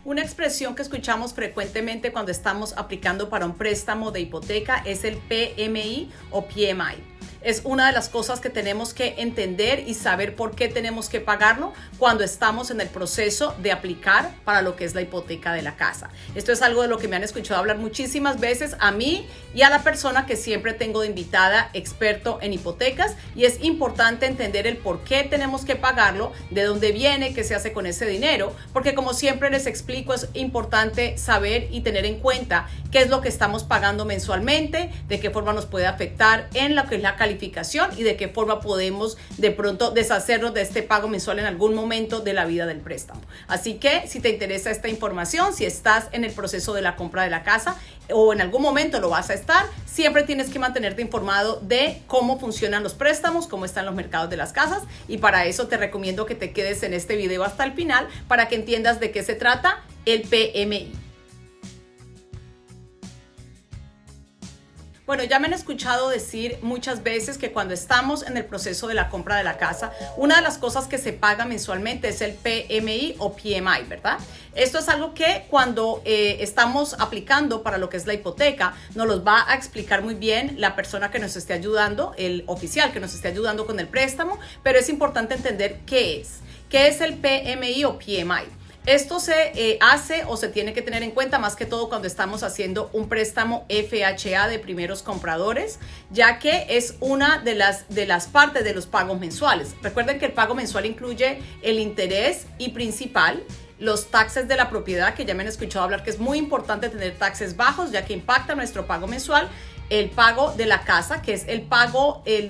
Una expresión que escuchamos frecuentemente cuando estamos aplicando para un préstamo de hipoteca es el PMI o PMI. Es una de las cosas que tenemos que entender y saber por qué tenemos que pagarlo cuando estamos en el proceso de aplicar para lo que es la hipoteca de la casa. Esto es algo de lo que me han escuchado hablar muchísimas veces a mí y a la persona que siempre tengo de invitada, experto en hipotecas, y es importante entender el por qué tenemos que pagarlo, de dónde viene, qué se hace con ese dinero, porque como siempre les explico, es importante saber y tener en cuenta qué es lo que estamos pagando mensualmente, de qué forma nos puede afectar en lo que es la calificación y de qué forma podemos de pronto deshacernos de este pago mensual en algún momento de la vida del préstamo. Así que si te interesa esta información, si estás en el proceso de la compra de la casa o en algún momento lo vas a estar, siempre tienes que mantenerte informado de cómo funcionan los préstamos, cómo están los mercados de las casas, y para eso te recomiendo que te quedes en este video hasta el final para que entiendas de qué se trata el PMI. Bueno, ya me han escuchado decir muchas veces que cuando estamos en el proceso de la compra de la casa, una de las cosas que se paga mensualmente es el PMI o PMI, ¿verdad? Esto es algo que cuando estamos aplicando para lo que es la hipoteca, nos los va a explicar muy bien la persona que nos esté ayudando, el oficial que nos esté ayudando con el préstamo, pero es importante entender qué es el PMI o PMI. Esto se hace o se tiene que tener en cuenta más que todo cuando estamos haciendo un préstamo FHA de primeros compradores, ya que es una de las partes de los pagos mensuales. Recuerden que el pago mensual incluye el interés y principal, los taxes de la propiedad, que ya me han escuchado hablar que es muy importante tener taxes bajos, ya que impacta nuestro pago mensual. El pago de la casa, que es el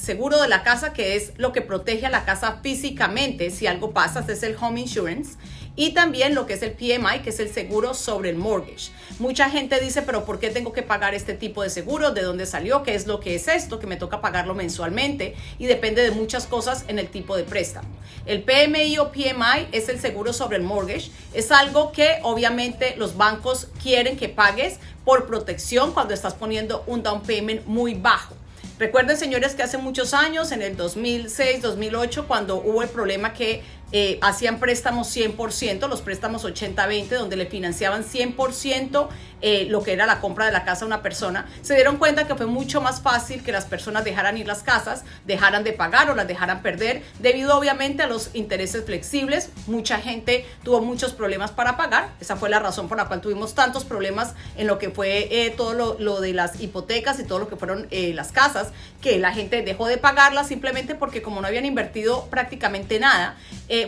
seguro de la casa, que es lo que protege a la casa físicamente si algo pasa, este es el home insurance. Y también lo que es el PMI, que es el seguro sobre el mortgage. Mucha gente dice, pero ¿por qué tengo que pagar este tipo de seguro? ¿De dónde salió? ¿Qué es lo que es esto? Que me toca pagarlo mensualmente, y depende de muchas cosas en el tipo de préstamo. El PMI o PMI es el seguro sobre el mortgage. Es algo que obviamente los bancos quieren que pagues por protección cuando estás poniendo un down payment muy bajo. Recuerden, señores, que hace muchos años, en el 2006, 2008, cuando hubo el problema que hacían préstamos 100%, los préstamos 80-20, donde le financiaban 100% lo que era la compra de la casa a una persona, se dieron cuenta que fue mucho más fácil que las personas dejaran ir las casas, dejaran de pagar o las dejaran perder, debido obviamente a los intereses flexibles. Mucha gente tuvo muchos problemas para pagar. Esa fue la razón por la cual tuvimos tantos problemas en lo que fue todo lo de las hipotecas y todo lo que fueron las casas, que la gente dejó de pagarlas simplemente porque como no habían invertido prácticamente nada,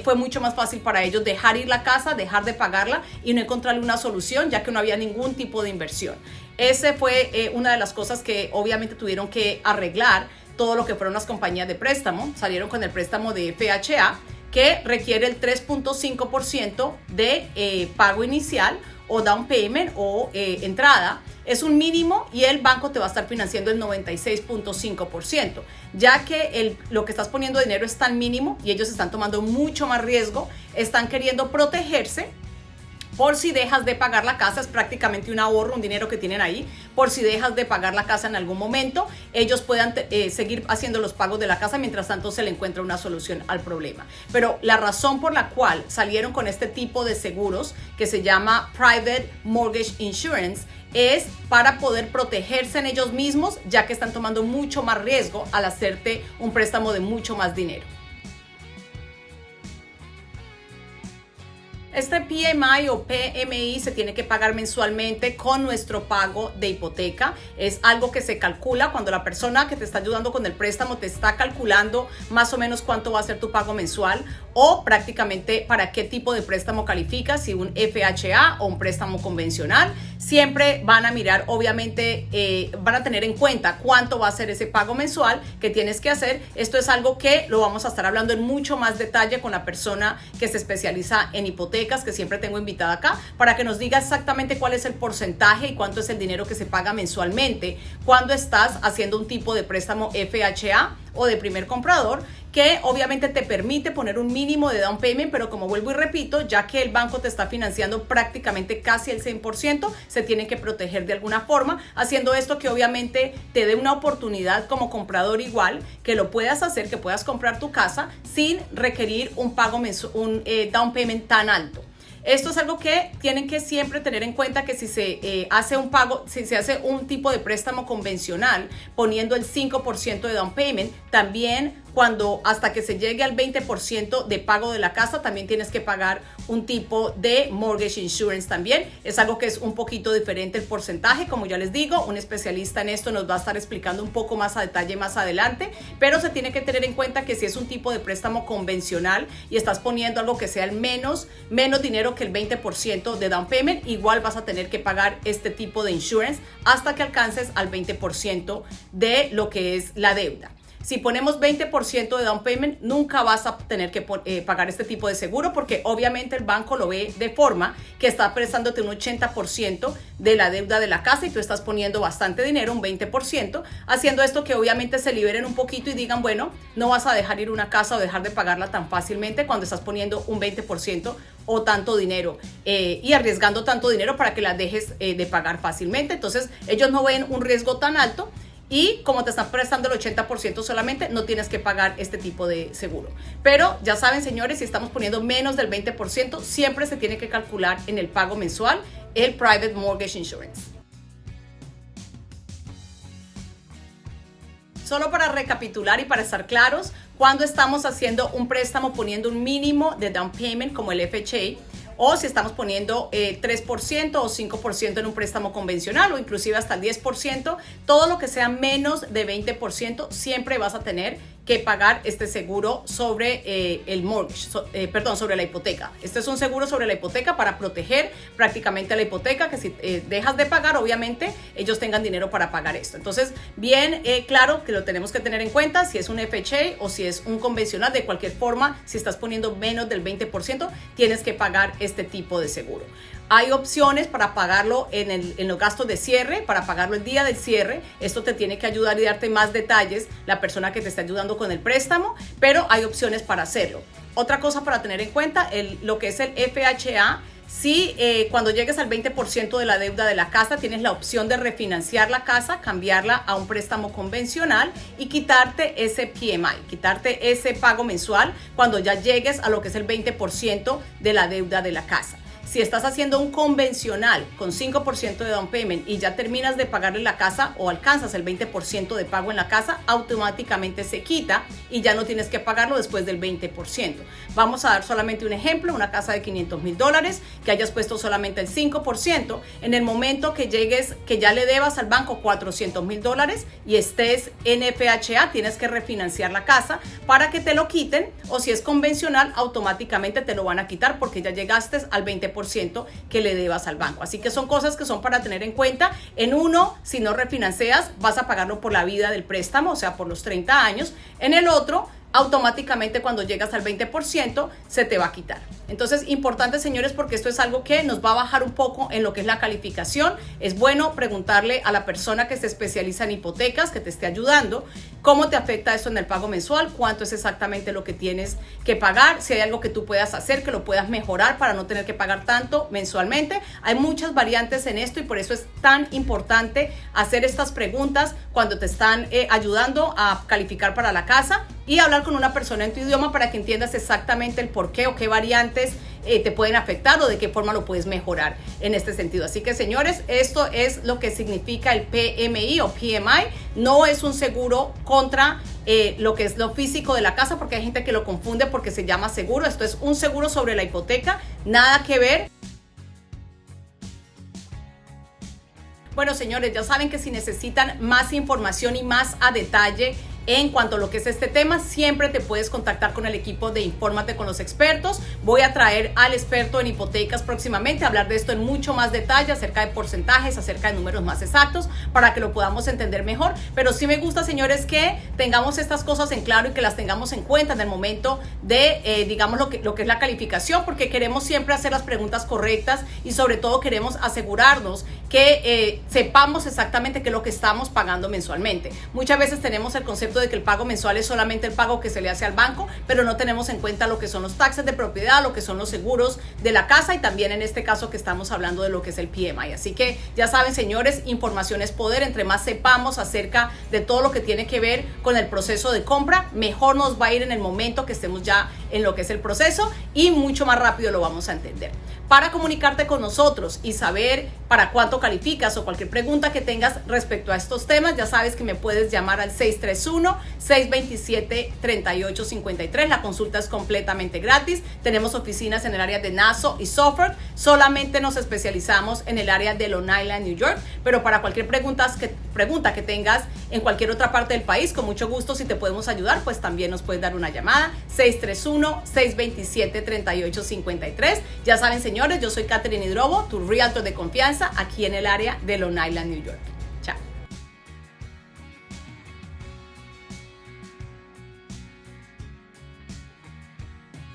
fue mucho más fácil para ellos dejar ir la casa, dejar de pagarla y no encontrarle una solución, ya que no había ningún tipo de inversión. Ese fue una de las cosas que obviamente tuvieron que arreglar todo lo que fueron las compañías de préstamo. Salieron con el préstamo de FHA, que requiere el 3.5% de pago inicial o down payment o entrada. Es un mínimo y el banco te va a estar financiando el 96.5%, ya que lo que estás poniendo de dinero es tan mínimo y ellos están tomando mucho más riesgo, están queriendo protegerse. Por si dejas de pagar la casa, es prácticamente un ahorro, un dinero que tienen ahí. Por si dejas de pagar la casa en algún momento, ellos puedan seguir haciendo los pagos de la casa, mientras tanto se le encuentra una solución al problema. Pero la razón por la cual salieron con este tipo de seguros, que se llama Private Mortgage Insurance, es para poder protegerse en ellos mismos, ya que están tomando mucho más riesgo al hacerte un préstamo de mucho más dinero. Este PMI o PMI se tiene que pagar mensualmente con nuestro pago de hipoteca. Es algo que se calcula cuando la persona que te está ayudando con el préstamo te está calculando más o menos cuánto va a ser tu pago mensual, o prácticamente para qué tipo de préstamo calificas, si un FHA o un préstamo convencional. Siempre van a mirar, obviamente, van a tener en cuenta cuánto va a ser ese pago mensual que tienes que hacer. Esto es algo que lo vamos a estar hablando en mucho más detalle con la persona que se especializa en hipotecas, que siempre tengo invitada acá, para que nos diga exactamente cuál es el porcentaje y cuánto es el dinero que se paga mensualmente cuando estás haciendo un tipo de préstamo FHA o de primer comprador, que obviamente te permite poner un mínimo de down payment, pero como vuelvo y repito, ya que el banco te está financiando prácticamente casi el 100%, se tienen que proteger de alguna forma, haciendo esto que obviamente te dé una oportunidad como comprador igual, que lo puedas hacer, que puedas comprar tu casa sin requerir un pago un down payment tan alto. Esto es algo que tienen que siempre tener en cuenta, que si se hace un pago, si se hace un tipo de préstamo convencional poniendo el 5% de down payment, también cuando hasta que se llegue al 20% de pago de la casa, también tienes que pagar un tipo de mortgage insurance también. Es algo que es un poquito diferente el porcentaje, como ya les digo, un especialista en esto nos va a estar explicando un poco más a detalle más adelante, pero se tiene que tener en cuenta que si es un tipo de préstamo convencional y estás poniendo algo que sea el menos dinero que el 20% de down payment, igual vas a tener que pagar este tipo de insurance hasta que alcances al 20% de lo que es la deuda. Si ponemos 20% de down payment, nunca vas a tener que pagar este tipo de seguro, porque obviamente el banco lo ve de forma que está prestándote un 80% de la deuda de la casa y tú estás poniendo bastante dinero, un 20%, haciendo esto que obviamente se liberen un poquito y digan, bueno, no vas a dejar ir una casa o dejar de pagarla tan fácilmente cuando estás poniendo un 20% o tanto dinero y arriesgando tanto dinero para que la dejes de pagar fácilmente. Entonces ellos no ven un riesgo tan alto. Y como te están prestando el 80% solamente, no tienes que pagar este tipo de seguro. Pero ya saben, señores, si estamos poniendo menos del 20%, siempre se tiene que calcular en el pago mensual el Private Mortgage Insurance. Solo para recapitular y para estar claros, cuando estamos haciendo un préstamo poniendo un mínimo de down payment como el FHA, o si estamos poniendo 3% o 5% en un préstamo convencional o inclusive hasta el 10%, todo lo que sea menos de 20% siempre vas a tener que pagar este seguro sobre el mortgage, sobre la hipoteca. Este es un seguro sobre la hipoteca para proteger prácticamente la hipoteca, que si dejas de pagar, obviamente ellos tengan dinero para pagar esto. Entonces, bien claro que lo tenemos que tener en cuenta, si es un FHA o si es un convencional, de cualquier forma, si estás poniendo menos del 20%, tienes que pagar este tipo de seguro. Hay opciones para pagarlo en los gastos de cierre, para pagarlo el día del cierre. Esto te tiene que ayudar y darte más detalles la persona que te está ayudando con el préstamo, pero hay opciones para hacerlo. Otra cosa para tener en cuenta, lo que es el FHA, si cuando llegues al 20% de la deuda de la casa, tienes la opción de refinanciar la casa, cambiarla a un préstamo convencional y quitarte ese PMI, quitarte ese pago mensual cuando ya llegues a lo que es el 20% de la deuda de la casa. Si estás haciendo un convencional con 5% de down payment y ya terminas de pagarle la casa o alcanzas el 20% de pago en la casa, automáticamente se quita y ya no tienes que pagarlo después del 20%. Vamos a dar solamente un ejemplo, una casa de $500,000 que hayas puesto solamente el 5%. En el momento que llegues, que ya le debas al banco $400,000 y estés en FHA, tienes que refinanciar la casa para que te lo quiten, o si es convencional, automáticamente te lo van a quitar porque ya llegaste al 20% que le debas al banco. Así que son cosas que son para tener en cuenta. En uno, si no refinancias, vas a pagarlo por la vida del préstamo, o sea, por los 30 años. En el otro, automáticamente cuando llegas al 20% se te va a quitar. Entonces, importante, señores, porque esto es algo que nos va a bajar un poco en lo que es la calificación. Es bueno preguntarle a la persona que se especializa en hipotecas, que te esté ayudando, cómo te afecta esto en el pago mensual, cuánto es exactamente lo que tienes que pagar, si hay algo que tú puedas hacer, que lo puedas mejorar para no tener que pagar tanto mensualmente. Hay muchas variantes en esto y por eso es tan importante hacer estas preguntas cuando te están ayudando a calificar para la casa y hablar con una persona en tu idioma para que entiendas exactamente el por qué o qué variantes te pueden afectar o de qué forma lo puedes mejorar en este sentido. Así que, señores, esto es lo que significa el PMI o PMI. No es un seguro contra lo que es lo físico de la casa, porque hay gente que lo confunde porque se llama seguro. Esto es un seguro sobre la hipoteca, nada que ver. Bueno, señores, ya saben que si necesitan más información y más a detalle en cuanto a lo que es este tema, siempre te puedes contactar con el equipo de Infórmate con los expertos. Voy a traer al experto en hipotecas próximamente, a hablar de esto en mucho más detalle, acerca de porcentajes, acerca de números más exactos, para que lo podamos entender mejor. Pero sí me gusta, señores, que tengamos estas cosas en claro y que las tengamos en cuenta en el momento de, digamos, lo que es la calificación, porque queremos siempre hacer las preguntas correctas y sobre todo queremos asegurarnos que sepamos exactamente qué es lo que estamos pagando mensualmente. Muchas veces tenemos el concepto punto de que el pago mensual es solamente el pago que se le hace al banco, pero no tenemos en cuenta lo que son los taxes de propiedad, lo que son los seguros de la casa y también en este caso que estamos hablando de lo que es el PMI. Así que ya saben, señores, información es poder. Entre más sepamos acerca de todo lo que tiene que ver con el proceso de compra, mejor nos va a ir en el momento que estemos ya en lo que es el proceso y mucho más rápido lo vamos a entender. Para comunicarte con nosotros y saber para cuánto calificas o cualquier pregunta que tengas respecto a estos temas, ya sabes que me puedes llamar al 631-627-3853. La consulta es completamente gratis. Tenemos oficinas en el área de Nassau y Suffolk. Solamente nos especializamos en el área de Long Island, New York. Pero para cualquier pregunta que tengas en cualquier otra parte del país, con mucho gusto, si te podemos ayudar, pues también nos puedes dar una llamada. 631-627-3853. Ya saben, señores, yo soy Catherine Hidrobo, tu realtor de confianza aquí en el área de Long Island, New York.